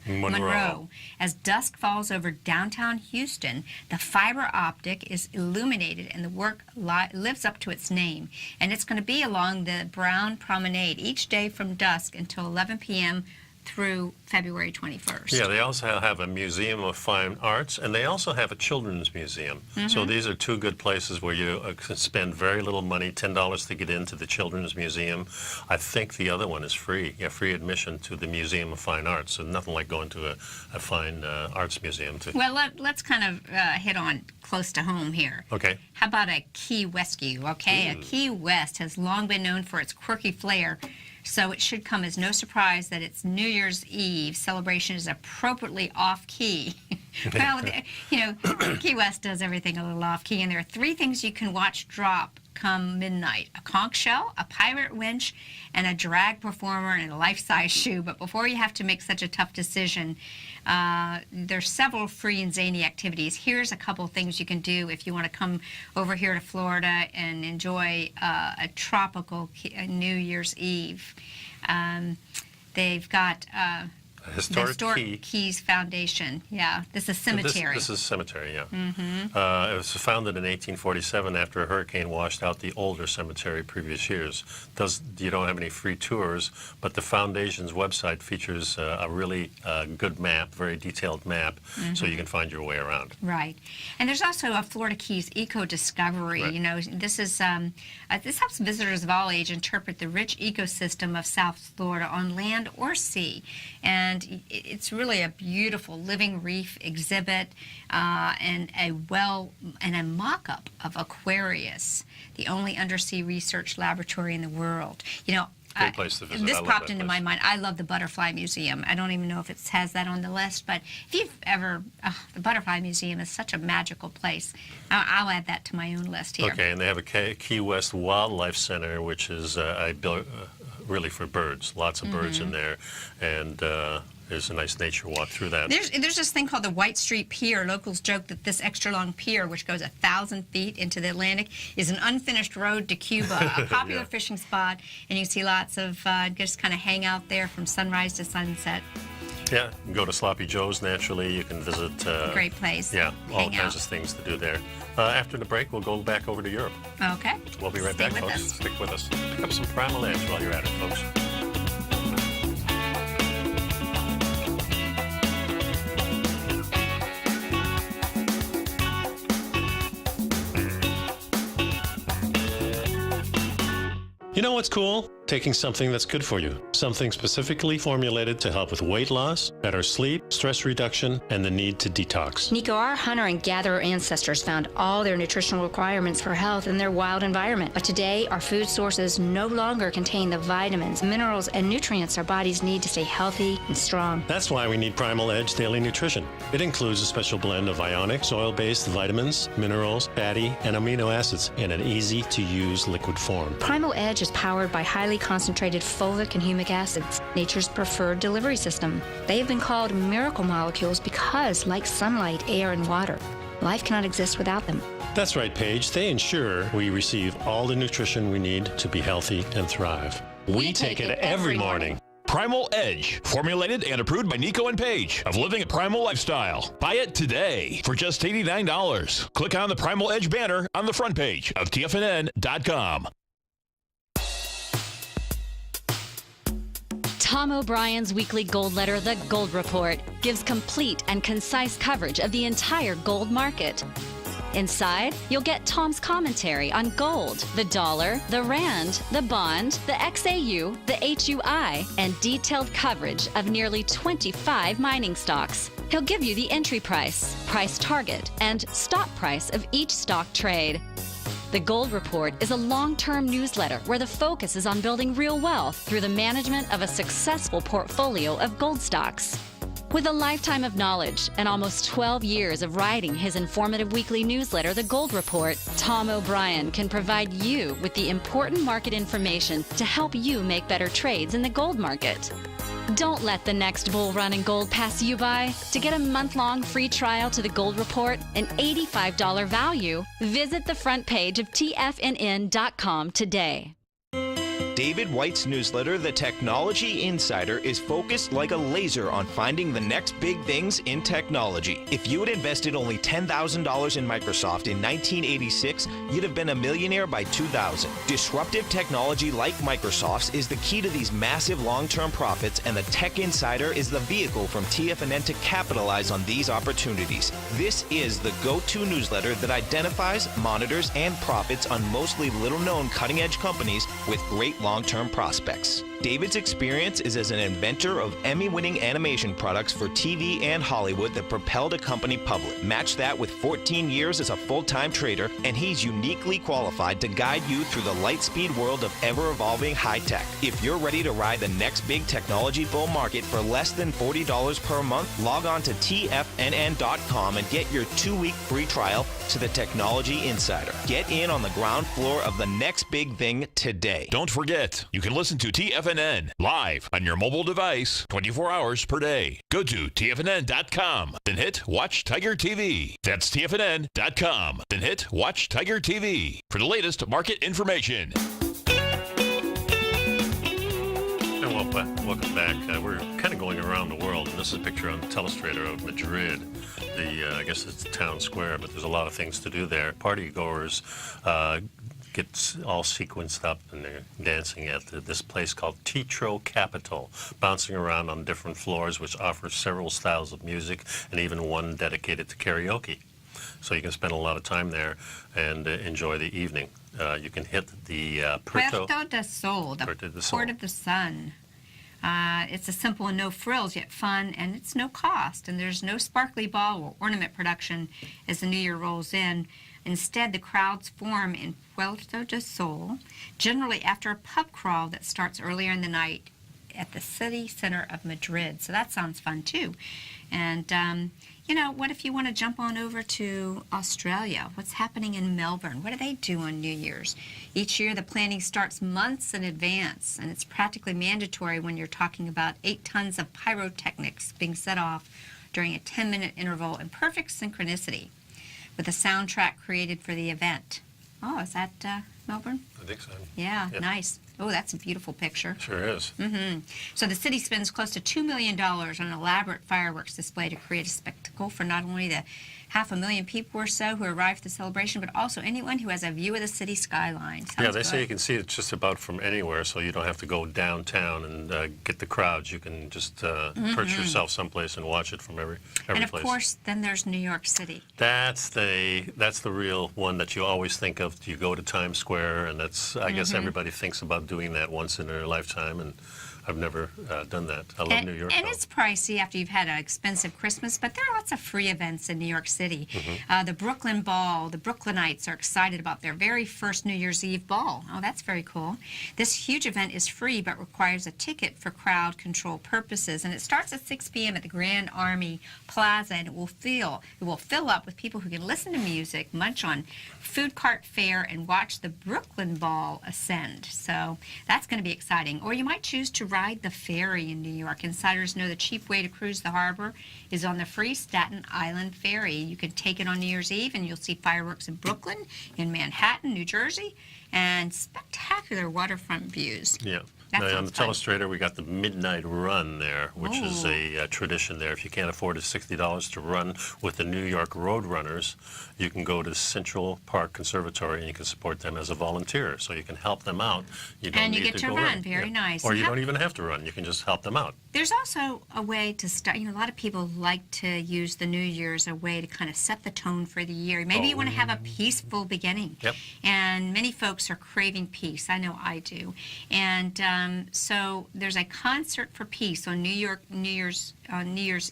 Monroe. As dusk falls over downtown Houston, the fiber optic is illuminated and the work lives up to its name. And it's going to be along the Brown Promenade each day from dusk until 11 p.m. through February 21st. Yeah, they also have a Museum of Fine Arts, and they also have a children's museum. So these are 2 good places where you can spend very little money, $10 to get into the children's museum. I think the other one is free. You have free admission to the Museum of Fine Arts, so nothing like going to a fine arts museum. Well, let's kind of hit on close to home here. Okay. How about a Key Westview, okay? A Key West has long been known for its quirky flair, so it should come as no surprise that its New Year's Eve celebration is appropriately off-key. Well, you know, Key West does everything a little off-key, and there are 3 things you can watch drop come midnight: a conch shell, a pirate winch, and a drag performer in a life-size shoe. But before you have to make such a tough decision, there's several free and zany activities. Here's a couple things you can do if you want to come over here to Florida and enjoy a tropical New Year's Eve. They've got the Historic Keys Foundation. Yeah, this is cemetery. This is cemetery, yeah. It was founded in 1847 after a hurricane washed out the older cemetery previous years. You don't have any free tours, but the foundation's website features a really good map, very detailed map, so you can find your way around. Right. And there's also a Florida Keys Eco Discovery. Right. You know, this is this helps visitors of all age interpret the rich ecosystem of South Florida on land or sea. And it's really a beautiful living reef exhibit and a mock-up of Aquarius, the only undersea research laboratory in the world. You know, Great place to visit. This popped into my mind. I love the Butterfly Museum. I don't even know if it has that on the list, but if you've ever, the Butterfly Museum is such a magical place. I'll add that to my own list here. Okay, and they have a Key West Wildlife Center, which is really for birds. Lots of birds in there, and there's a nice nature walk through that. There's this thing called the White Street Pier. Locals joke that this extra-long pier, which goes 1,000 feet into the Atlantic, is an unfinished road to Cuba, a popular fishing spot, and you see lots of just kind of hang out there from sunrise to sunset. Yeah, you can go to Sloppy Joe's naturally. You can visit. Great place. Yeah, all hang kinds out. of things to do there. After the break, we'll go back over to Europe. Okay. We'll be right back, folks. Stick with us. Pick up some Primal Edge while you're at it, folks. You know what's cool? Taking something that's good for you. Something specifically formulated to help with weight loss, better sleep, stress reduction, and the need to detox. Nico, our hunter and gatherer ancestors found all their nutritional requirements for health in their wild environment. But today, our food sources no longer contain the vitamins, minerals, and nutrients our bodies need to stay healthy and strong. That's why we need Primal Edge Daily Nutrition. It includes a special blend of ionic, oil-based vitamins, minerals, fatty, and amino acids in an easy-to-use liquid form. Primal Edge is powered by highly concentrated folic and humic acids, nature's preferred delivery system. They have been called miracle molecules because, like sunlight, air, and water, life cannot exist without them. That's right, Paige. They ensure we receive all the nutrition we need to be healthy and thrive. We take it every morning. Primal Edge, formulated and approved by Nico and Paige of Living a Primal Lifestyle. Buy it today for just $89. Click on the Primal Edge banner on the front page of TFNN.com. Tom O'Brien's weekly gold letter, The Gold Report, gives complete and concise coverage of the entire gold market. Inside, you'll get Tom's commentary on gold, the dollar, the rand, the bond, the XAU, the HUI, and detailed coverage of nearly 25 mining stocks. He'll give you the entry price, price target, and stop price of each stock trade. The Gold Report is a long-term newsletter where the focus is on building real wealth through the management of a successful portfolio of gold stocks. With a lifetime of knowledge and almost 12 years of writing his informative weekly newsletter, The Gold Report, Tom O'Brien can provide you with the important market information to help you make better trades in the gold market. Don't let the next bull run in gold pass you by. To get a month-long free trial to The Gold Report, an $85 value, visit the front page of TFNN.com today. David White's newsletter, The Technology Insider, is focused like a laser on finding the next big things in technology. If you had invested only $10,000 in Microsoft in 1986, you'd have been a millionaire by 2000. Disruptive technology like Microsoft's is the key to these massive long-term profits, and the Tech Insider is the vehicle from TFNN to capitalize on these opportunities. This is the go-to newsletter that identifies, monitors, and profits on mostly little-known cutting-edge companies with great long-term prospects. David's experience is as an inventor of Emmy-winning animation products for TV and Hollywood that propelled a company public. Match that with 14 years as a full-time trader, and he's uniquely qualified to guide you through the light-speed world of ever-evolving high-tech. If you're ready to ride the next big technology bull market for less than $40 per month, log on to TFNN.com and get your 2-week free trial to the Technology Insider. Get in on the ground floor of the next big thing today. Don't forget, you can listen to TFNN live on your mobile device 24 hours per day. Go to TFNN.com, then hit Watch Tiger TV. That's TFNN.com, then hit Watch Tiger TV for the latest market information. And welcome back. We're kind of going around the world, and this is a picture on the telestrator of Madrid. I guess it's the town square, but there's a lot of things to do there. Party goers get all sequenced up, and they're dancing at this place called Teatro Capital, bouncing around on different floors, which offers several styles of music and even one dedicated to karaoke. So you can spend a lot of time there and enjoy the evening. You can hit the Puerto del Sol, the Puerto del Sol. Port of the Sun. It's a simple and no frills, yet fun, and it's no cost. And there's no sparkly ball or ornament production as the new year rolls in. Instead, the crowds form in Puerto del Sol, generally after a pub crawl that starts earlier in the night at the city center of Madrid. So that sounds fun, too. And, you know, what if you want to jump on over to Australia? What's happening in Melbourne? What do they do on New Year's? Each year, the planning starts months in advance, and it's practically mandatory when you're talking about 8 tons of pyrotechnics being set off during a 10-minute interval in perfect synchronicity with a soundtrack created for the event. Oh, is that Melbourne? I think so. Yeah, Yep. nice. Oh, that's a beautiful picture. Sure is. So the city spends close to $2 million on an elaborate fireworks display to create a spectacle for not only the 500,000 people or so who arrive for the celebration, but also anyone who has a view of the city skyline. Sounds Yeah, they say good. you can see it just about from anywhere, so you don't have to go downtown and get the crowds. You can just perch yourself someplace and watch it from every And of place. course, then there's New York City. That's the real one that you always think of. You go to Times Square, and that's I guess everybody thinks about doing that once in their lifetime, and I've never done that. I love New York. And though. it's pricey after you've had an expensive Christmas, but there are lots of free events in New York City. The Brooklyn Ball, the Brooklynites are excited about their very first New Year's Eve ball. Oh, that's very cool. This huge event is free but requires a ticket for crowd control purposes, and it starts at 6 p.m. at the Grand Army Plaza, and it will fill up with people who can listen to music, munch on food cart fare, and watch the Brooklyn Ball ascend. So that's going to be exciting. Or you might choose to ride the ferry in New York. Insiders know the cheap way to cruise the harbor is on the free Staten Island Ferry. You can take it on New Year's Eve, and you'll see fireworks in Brooklyn, in Manhattan, New Jersey, and spectacular waterfront views. Yeah. That Now, on sounds the fun. Telestrator, we got the Midnight Run there, which is Ooh. a tradition there. If you can't afford the $60 to run with the New York Road Runners, you can go to Central Park Conservatory and you can support them as a volunteer. So you can help them out. You don't And you need get to go run. in. Very nice. Or And you how- don't even have to run. You can just help them out. There's also a way to start. A lot of people like to use the New Year as a way to kind of set the tone for the year. Maybe you want to have a peaceful beginning. Yep. And many folks are craving peace. I know I do. And so there's a concert for peace on New Year's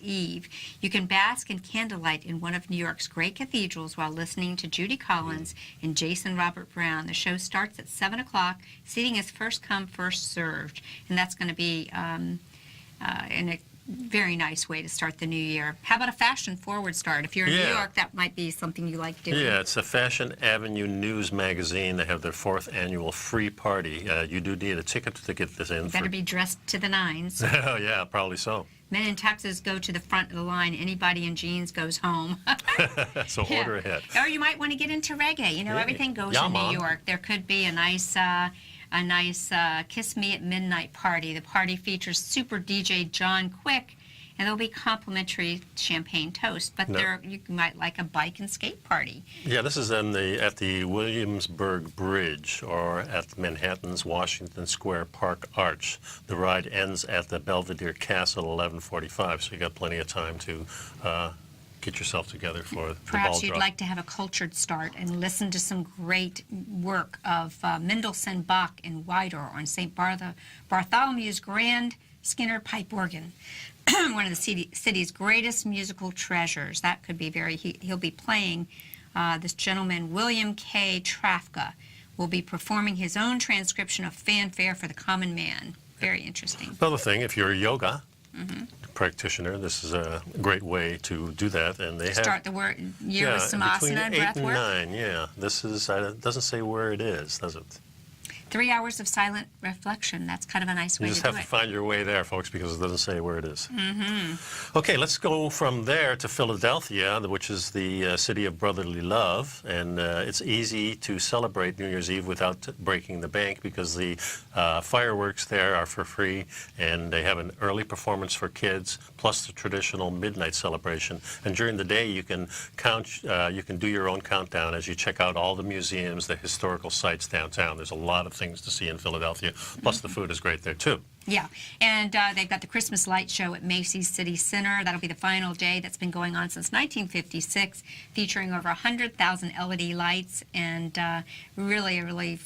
Eve. You can bask in candlelight in one of New York's great cathedrals while listening to Judy Collins and Jason Robert Brown. The show starts at 7 o'clock. Seating is first come, first served. And that's going to be in a very nice way to start the new year. How about a fashion-forward start? If you're in New Yeah. York, that might be something you like doing. Yeah, it's the Fashion Avenue News magazine. They have their 4th annual free party. You do need a ticket to get this in. You better be dressed to the nines. Oh, yeah, probably so. Men in Texas go to the front of the line. Anybody in jeans goes home. So Yeah. order ahead. Or you might want to get into reggae. You know, Hey, everything goes yeah, in Mom. New York. There could be a nice Kiss Me at Midnight party. The party features super DJ John Quick, and there'll be complimentary champagne toast. But No. you might like a bike and skate party. Yeah, this is at the Williamsburg Bridge, or at Manhattan's Washington Square Park Arch. The ride ends at the Belvedere Castle at 11:45, so you got plenty of time to get yourself together for the ball Perhaps you'd drop. like to have a cultured start and listen to some great work of Mendelssohn, Bach, and Weider on St. Bartholomew's Grand Skinner pipe organ. One of the city's greatest musical treasures. That could be he'll be playing, this gentleman, William K. Trafka, will be performing his own transcription of Fanfare for the Common Man. Very interesting. Another thing, if you're a yoga practitioner, this is a great way to do that. And they Start the year with some between asana and 8 breath and work. 9, yeah. This is, it doesn't say where it is, does it? 3 hours of silent reflection. That's kind of a nice way You to just do have it. to find your way there, folks, because it doesn't say where it is. Okay, let's go from there to Philadelphia, which is the city of brotherly love. And it's easy to celebrate New Year's Eve without breaking the bank, because the fireworks there are for free, and they have an early performance for kids, plus the traditional midnight celebration. And during the day, you can you can do your own countdown as you check out all the museums, the historical sites downtown. There's a lot of things to see in Philadelphia, plus the food is great there too. Yeah, and they've got the Christmas light show at Macy's City Center. That'll be the final day. That's been going on since 1956, featuring over 100,000 LED lights, and really a really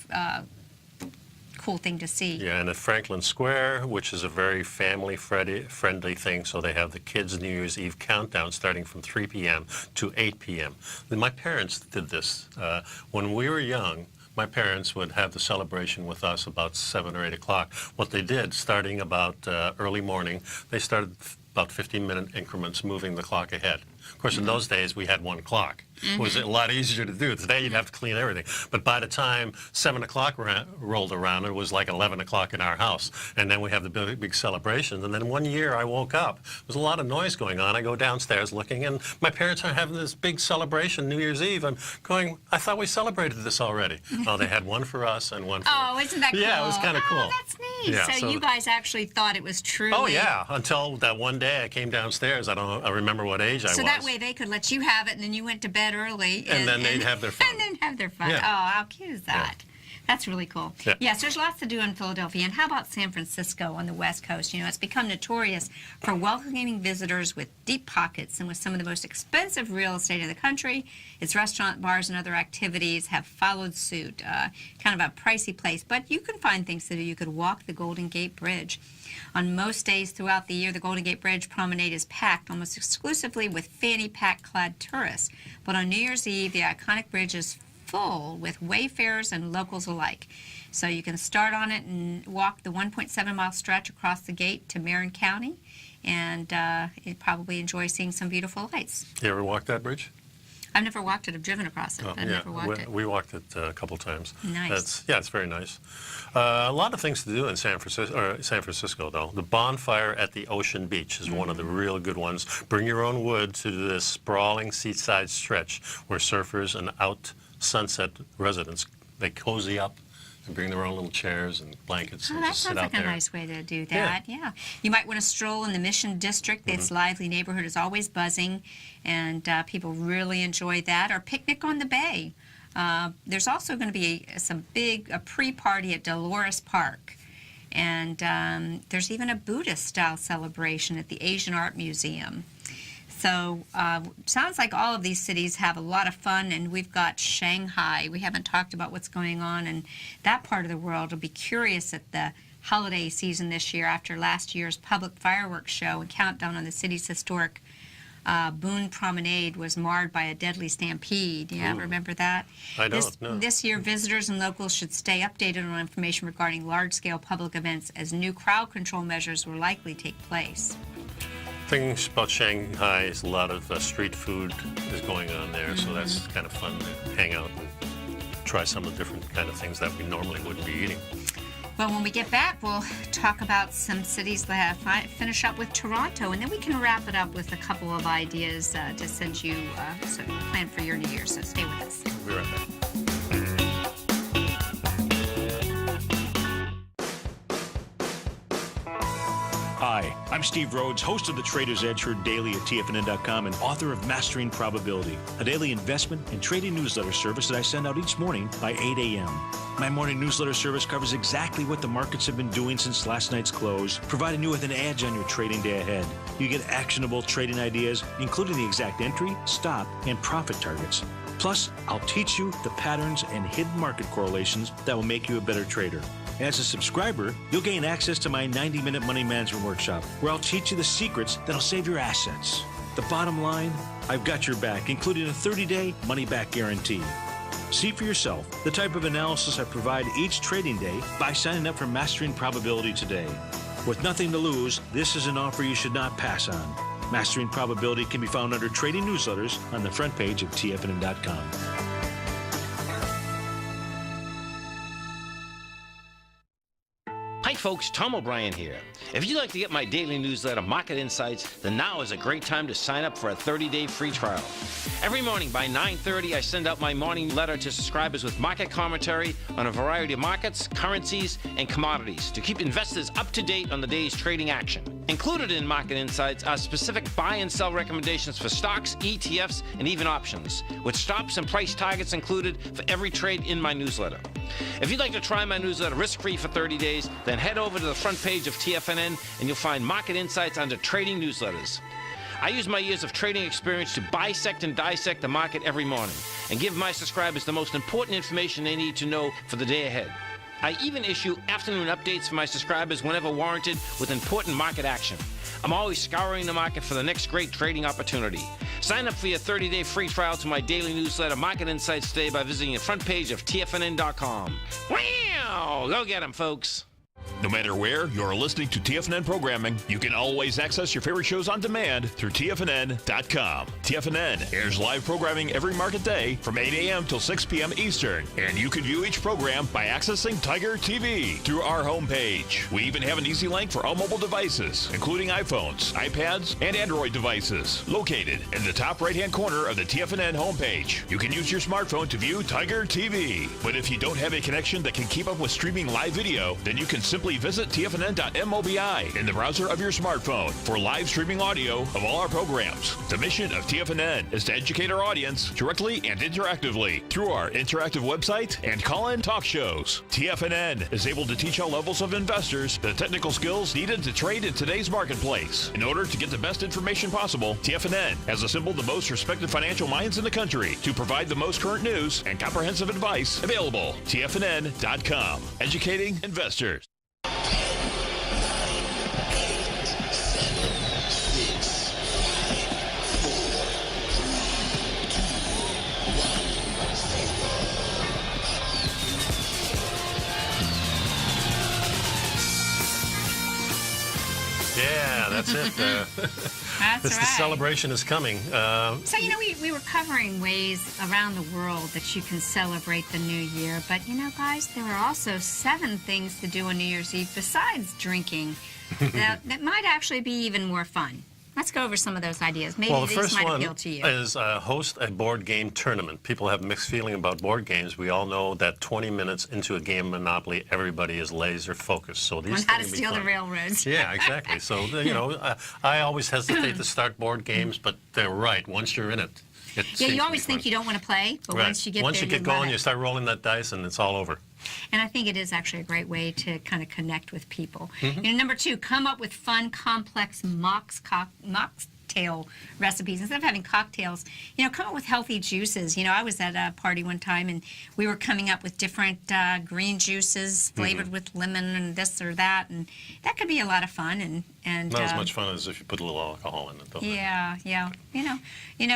cool thing to see. Yeah, and at Franklin Square, which is a very family-friendly thing, so they have the kids' New Year's Eve countdown starting from 3 p.m. to 8 p.m. My parents did this. When we were young, my parents would have the celebration with us about 7 or 8 o'clock. What they did, starting about early morning, they started about 15-minute increments moving the clock ahead. Of course, in those days, we had one clock. It was a lot easier to do. Today, you'd have to clean everything. But by the time 7 o'clock rolled around, it was like 11 o'clock in our house. And then we have the big celebrations. And then one year, I woke up. There's a lot of noise going on. I go downstairs looking, and my parents are having this big celebration, New Year's Eve. I'm going, I thought we celebrated this already. Oh, they had one for us and one for... Oh, isn't that cool? Yeah, it was kind of cool. Oh, that's neat. Yeah, so you guys actually thought it was truly... Oh, yeah, until that one day I came downstairs. I remember what age I was. So that way they could let you have it, and then you went to bed early. And then they'd have their fun. And then have their fun. Yeah. Oh, how cute is that? That's really cool. Yeah. Yes, there's lots to do in Philadelphia. And how about San Francisco on the West Coast? You know, it's become notorious for welcoming visitors with deep pockets and with some of the most expensive real estate in the country. Its restaurant, bars, and other activities have followed suit. Kind of a pricey place, but you can find things to do. You could walk the Golden Gate Bridge. On most days throughout the year, the Golden Gate Bridge promenade is packed almost exclusively with fanny pack-clad tourists. But on New Year's Eve, the iconic bridge is full with wayfarers and locals alike. So you can start on it and walk the 1.7-mile stretch across the gate to Marin County, and you'd probably enjoy seeing some beautiful lights. You ever walked that bridge? I've never walked it. I've driven across it, but I've never walked it. We walked it a couple times. Nice. It's very nice. A lot of things to do in San Francisco, though. The bonfire at the Ocean Beach is one of the real good ones. Bring your own wood to this sprawling seaside stretch where surfers and out sunset residents, they cozy up They bring their own little chairs and blankets Oh, and that just sit sounds out like a there. nice way to do that. Yeah. You might want to stroll in the Mission District. Its lively neighborhood is always buzzing, and people really enjoy that. Or picnic on the bay. There's also going to be a pre-party at Dolores Park. And there's even a Buddhist-style celebration at the Asian Art Museum. So sounds like all of these cities have a lot of fun, and we've got Shanghai. We haven't talked about what's going on in that part of the world. I'll be curious at the holiday season this year after last year's public fireworks show and countdown on the city's historic Boone Promenade was marred by a deadly stampede. Yeah, remember that? I don't, no. This year, visitors and locals should stay updated on information regarding large-scale public events as new crowd control measures will likely take place. Things about Shanghai is a lot of street food is going on there, so that's kind of fun to hang out and try some of the different kind of things that we normally wouldn't be eating. Well, when we get back, we'll talk about some cities that finish up with Toronto, and then we can wrap it up with a couple of ideas to send you plan for your New Year. So stay with us. We'll be right back. Hi, I'm Steve Rhodes, host of the Trader's Edge, heard daily at TFNN.com and author of Mastering Probability, a daily investment and trading newsletter service that I send out each morning by 8 a.m. My morning newsletter service covers exactly what the markets have been doing since last night's close, providing you with an edge on your trading day ahead. You get actionable trading ideas, including the exact entry, stop, and profit targets. Plus, I'll teach you the patterns and hidden market correlations that will make you a better trader. As a subscriber, you'll gain access to my 90-minute money management workshop, where I'll teach you the secrets that'll save your assets. The bottom line, I've got your back, including a 30-day money-back guarantee. See for yourself the type of analysis I provide each trading day by signing up for Mastering Probability today. With nothing to lose, this is an offer you should not pass on. Mastering Probability can be found under Trading Newsletters on the front page of TFNN.com. Hi folks, Tom O'Brien here. If you'd like to get my daily newsletter, Market Insights, then now is a great time to sign up for a 30-day free trial. Every morning by 9:30, I send out my morning letter to subscribers with market commentary on a variety of markets, currencies, and commodities to keep investors up to date on the day's trading action. Included in Market Insights are specific buy and sell recommendations for stocks, ETFs, and even options, with stops and price targets included for every trade in my newsletter. If you'd like to try my newsletter risk-free for 30 days, then head over to the front page of TFNN and you'll find Market Insights under Trading Newsletters. I use my years of trading experience to bisect and dissect the market every morning and give my subscribers the most important information they need to know for the day ahead. I even issue afternoon updates for my subscribers whenever warranted with important market action. I'm always scouring the market for the next great trading opportunity. Sign up for your 30-day free trial to my daily newsletter, Market Insights, today by visiting the front page of TFNN.com. Wow! Go get 'em, folks. No matter where you're listening to TFNN programming, you can always access your favorite shows on demand through TFNN.com. TFNN airs live programming every market day from 8 a.m. till 6 p.m. Eastern, and you can view each program by accessing Tiger TV through our homepage. We even have an easy link for all mobile devices, including iPhones, iPads, and Android devices, located in the top right-hand corner of the TFNN homepage. You can use your smartphone to view Tiger TV, but if you don't have a connection that can keep up with streaming live video, then you can simply visit TFNN.mobi in the browser of your smartphone for live streaming audio of all our programs. The mission of TFNN is to educate our audience directly and interactively through our interactive website and call-in talk shows. TFNN is able to teach all levels of investors the technical skills needed to trade in today's marketplace. In order to get the best information possible, TFNN has assembled the most respected financial minds in the country to provide the most current news and comprehensive advice available. TFNN.com, educating investors. Yeah, that's it. That's The right. celebration is coming. So, you know, we were covering ways around the world that you can celebrate the new year. But, you know, guys, there are also 7 things to do on New Year's Eve besides drinking that might actually be even more fun. Let's go over some of those ideas. Maybe Well, the these first might one appeal to you. is host a board game tournament. People have mixed feeling about board games. We all know that 20 minutes into a game of Monopoly, everybody is laser focused. So these On how to things be steal the fun. railroads. Yeah, exactly. So, I always hesitate to start board games, but they're right. Once you're in it, it Yeah, seems to you be always think fun. you don't want to play, but Right. once you get Once there, you get love going, it. you start rolling that dice, and it's all over. And I think it is actually a great way to kind of connect with people. Mm-hmm. Number 2, come up with fun, complex mocktail recipes. Instead of having cocktails, come up with healthy juices. I was at a party one time, and we were coming up with different green juices flavored Mm-hmm. with lemon and this or that, and that could be a lot of fun. And Not as much fun as if you put a little alcohol in it, though. Yeah.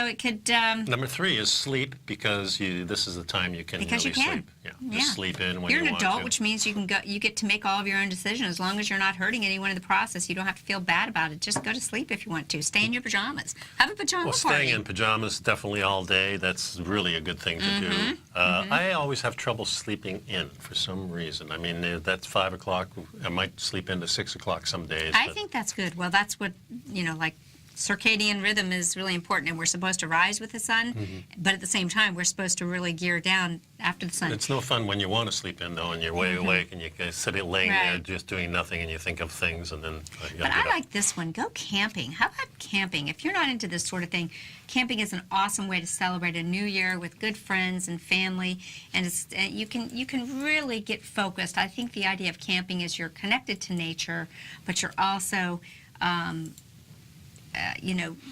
It could. Number 3 is sleep, because this is the time you can Because you really can. sleep. Yeah, just sleep in when You're you an want adult, to. which means you get to make all of your own decisions as long as you're not hurting anyone in the process. You don't have to feel bad about it. Just go to sleep if you want to. Stay in your pajamas. Have a pajama Well, party. staying in pajamas definitely all day, that's really a good thing to do. I always have trouble sleeping in for some reason. I mean, that's 5 o'clock. I might sleep into 6 o'clock some days. I but- think that's good. Well, that's what, like circadian rhythm is really important, and we're supposed to rise with the sun, but at the same time, we're supposed to really gear down after the sun. It's no fun when you want to sleep in, though, and you're way awake, and you're sitting laying there Right. just doing nothing, and you think of things, and then you But gotta I get up. like this one. Go camping. How about camping? If you're not into this sort of thing, camping is an awesome way to celebrate a new year with good friends and family, and you can really get focused. I think the idea of camping is you're connected to nature, but you're also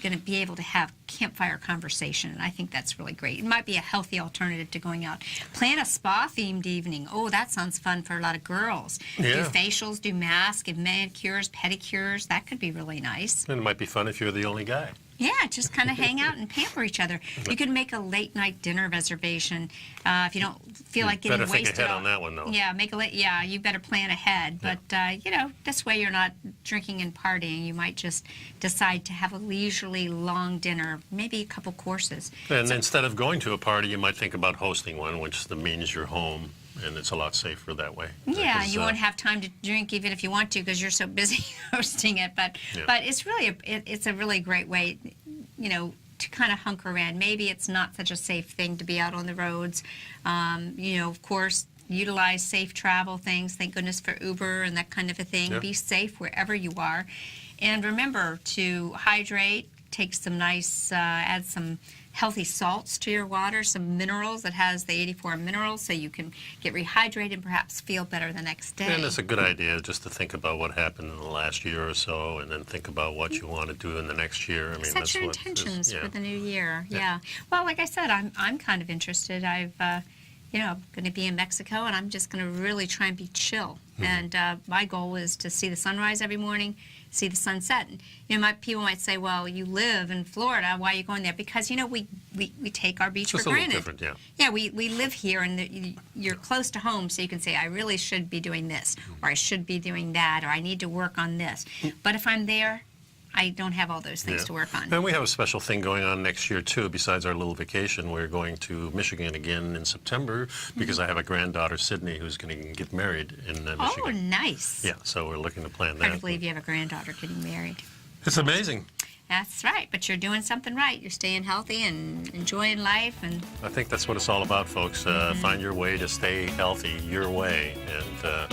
going to be able to have campfire conversation, and I think that's really great. It might be a healthy alternative to going out. Plan a spa-themed evening. Oh, that sounds fun for a lot of girls. Do Yeah. facials, do masks, give manicures, pedicures. That could be really nice. And it might be fun if you're the only guy. Yeah, just kind of hang out and pamper each other. You could make a late-night dinner reservation if you don't feel like getting Better think wasted. ahead on that one, though. Yeah, you better plan ahead. But this way you're not drinking and partying. You might just decide to have a leisurely long dinner, maybe a couple courses. And instead of going to a party, you might think about hosting one, which means you're home, and it's a lot safer that way. Yeah, Because, you won't have time to drink even if you want to because you're so busy hosting it. But it's really it's a really great way, to kind of hunker around. Maybe it's not such a safe thing to be out on the roads. Of course, utilize safe travel things. Thank goodness for Uber and that kind of a thing. Yeah. Be safe wherever you are, and remember to hydrate. Take some nice, add some healthy salts to your water, some minerals. That has the 84 minerals, so you can get rehydrated and perhaps feel better the next day. And it's a good idea just to think about what happened in the last year or so, and then think about what you want to do in the next year. I mean, Set that's your what intentions yeah. for the new year. Yeah. Well, like I said, I'm kind of interested. I'm going to be in Mexico, and I'm just going to really try and be chill. And my goal is to see the sunrise every morning, see the sunset. And, people might say, well, you live in Florida. Why are you going there? Because, we take our beach Just for a little granted. different, yeah. Yeah, we live here, and you're close to home, so you can say, I really should be doing this, or I should be doing that, or I need to work on this. But if I'm there, I don't have all those things to work on. And we have a special thing going on next year, too. Besides our little vacation, we're going to Michigan again in September because I have a granddaughter, Sydney, who's going to get married in Michigan. Oh, nice. Yeah, so we're looking to plan Hard that. to believe you have a granddaughter getting married. It's amazing. That's right, but you're doing something right. You're staying healthy and enjoying life. And I think that's what it's all about, folks. Find your way to stay healthy your way, and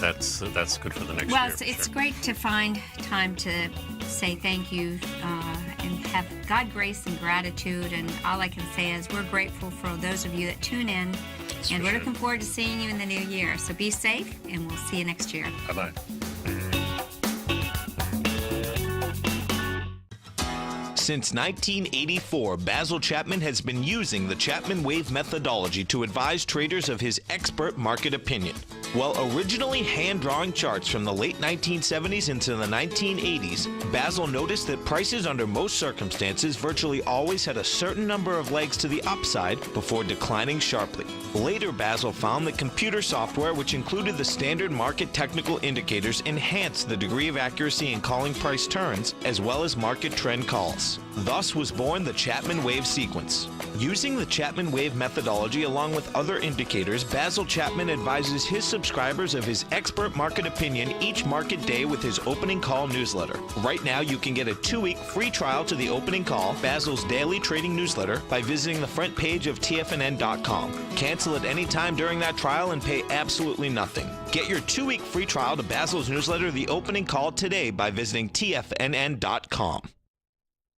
that's good for the next year. well, for it's sure. great to find time to say thank you and have God grace and gratitude. And all I can say is we're grateful for those of you that tune in, and we're looking forward to seeing you in the new year. So be safe, and we'll see you next year. Bye-bye. Since 1984, Basil Chapman has been using the Chapman Wave methodology to advise traders of his expert market opinion. While originally hand-drawing charts from the late 1970s into the 1980s, Basil noticed that prices under most circumstances virtually always had a certain number of legs to the upside before declining sharply. Later, Basil found that computer software, which included the standard market technical indicators, enhanced the degree of accuracy in calling price turns, as well as market trend calls. sequence. Thus was born the Chapman Wave sequence. Using the Chapman Wave methodology along with other indicators, Basil Chapman advises his subscribers of his expert market opinion each market day with his opening call newsletter. Right now, you can get a 2-week free trial to the opening call, Basil's daily trading newsletter, by visiting the front page of TFNN.com. Cancel at any time during that trial and pay absolutely nothing. Get your 2-week free trial to Basil's newsletter, The Opening Call, today by visiting TFNN.com.